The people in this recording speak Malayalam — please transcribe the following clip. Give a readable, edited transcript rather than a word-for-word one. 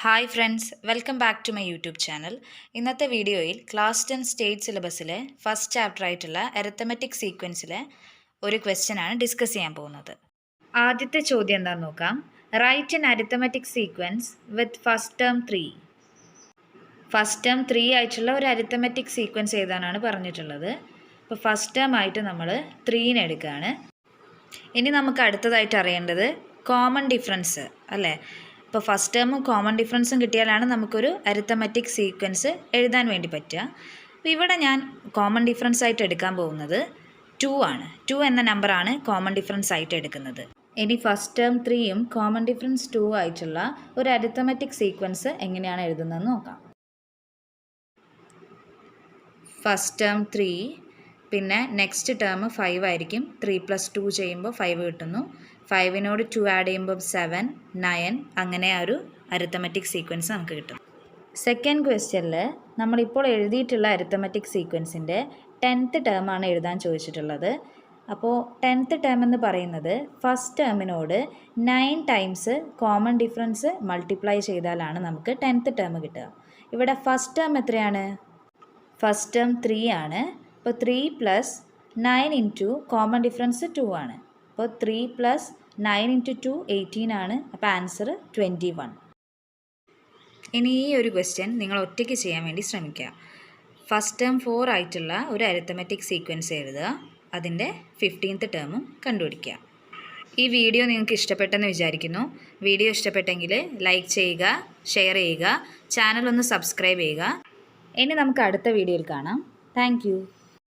Hi friends, welcome back to my YouTube channel. ഇന്നത്തെ വീഡിയോയിൽ ക്ലാസ് 10 സ്റ്റേറ്റ് സിലബസിലെ ഫസ്റ്റ് ചാപ്റ്റർ ആയിട്ടുള്ള അരിത്തമെറ്റിക് സീക്വൻസിലെ ഒരു ക്വസ്റ്റ്യനാണ് ഡിസ്കസ് ചെയ്യാൻ പോകുന്നത്. ആദ്യത്തെ ചോദ്യം എന്താണെന്ന് നോക്കാം. Write an arithmetic sequence with first term 3. First term 3 ആയിട്ടുള്ള ഒരു അരിത്തമെറ്റിക് സീക്വൻസ് എഴുതാനാണ് പറഞ്ഞിട്ടുള്ളത്. അപ്പോൾ ഫസ്റ്റ് ടേം ആയിട്ട് നമ്മൾ 3 എടുക്കുകയാണ്. ഇനി നമുക്ക് അടുത്തതായിട്ട് അറിയേണ്ടത് കോമൺ ഡിഫറൻസ് അല്ലേ. ഇപ്പോൾ ഫസ്റ്റ് ടേമും കോമൺ ഡിഫറൻസും കിട്ടിയാലാണ് നമുക്കൊരു അരിത്തമെറ്റിക് സീക്വൻസ് എഴുതാൻ വേണ്ടി പറ്റുക. അപ്പോൾ ഇവിടെ ഞാൻ കോമൺ ഡിഫറൻസ് ആയിട്ട് എടുക്കാൻ പോകുന്നത് 2 ആണ്. 2 എന്ന നമ്പറാണ് കോമൺ ഡിഫറൻസ് ആയിട്ട് എടുക്കുന്നത്. ഇനി ഫസ്റ്റ് ടേം 3യും കോമൺ ഡിഫറൻസ് 2 ആയിട്ടുള്ള ഒരു അരിത്തമെറ്റിക് സീക്വൻസ് എങ്ങനെയാണ് എഴുതുന്നതെന്ന് നോക്കാം. ഫസ്റ്റ് ടേം 3, പിന്നെ നെക്സ്റ്റ് ടേം 5 ആയിരിക്കും. 3 + 2 ചെയ്യുമ്പോൾ 5 കിട്ടുന്നു. 5നോട് 2 ആഡ് ചെയ്യുമ്പോൾ 7, 9, അങ്ങനെ ആ ഒരു അരിത്തമെറ്റിക് സീക്വൻസ് നമുക്ക് കിട്ടും. സെക്കൻഡ് ക്വസ്റ്റ്യനിൽ നമ്മളിപ്പോൾ എഴുതിയിട്ടുള്ള അരിത്തമെറ്റിക് സീക്വൻസിൻ്റെ 10th ടേമാണ് എഴുതാൻ ചോദിച്ചിട്ടുള്ളത്. അപ്പോൾ 10th ടേം എന്ന് പറയുന്നത് ഫസ്റ്റ് ടേമിനോട് 9 ടൈംസ് കോമൺ ഡിഫറൻസ് മൾട്ടിപ്ലൈ ചെയ്താലാണ് നമുക്ക് 10th ടേം കിട്ടുക. ഇവിടെ ഫസ്റ്റ് ടേം എത്രയാണ്? ഫസ്റ്റ് ടേം 3 ആണ്. അപ്പോൾ 3 + 9 ഇൻറ്റു കോമൺ ഡിഫറൻസ് 2 ആണ്. അപ്പോൾ 3 + 9 × 2 18 ആണ്. അപ്പോൾ ആൻസർ 21. ഇനി ഈ ഒരു ക്വസ്റ്റ്യൻ നിങ്ങൾ ഒറ്റയ്ക്ക് ചെയ്യാൻ വേണ്ടി ശ്രമിക്കുക. ഫസ്റ്റ് ടേം 4 ആയിട്ടുള്ള ഒരു അരിത്തമെറ്റിക് സീക്വൻസ് എഴുതുക. അതിൻ്റെ 15th ടേമും കണ്ടുപിടിക്കുക. ഈ വീഡിയോ നിങ്ങൾക്ക് ഇഷ്ടപ്പെട്ടെന്ന് വിചാരിക്കുന്നു. വീഡിയോ ഇഷ്ടപ്പെട്ടെങ്കിൽ ലൈക്ക് ചെയ്യുക, ഷെയർ ചെയ്യുക, ചാനൽ ഒന്ന് സബ്സ്ക്രൈബ് ചെയ്യുക. ഇനി നമുക്ക് അടുത്ത വീഡിയോയിൽ കാണാം. താങ്ക്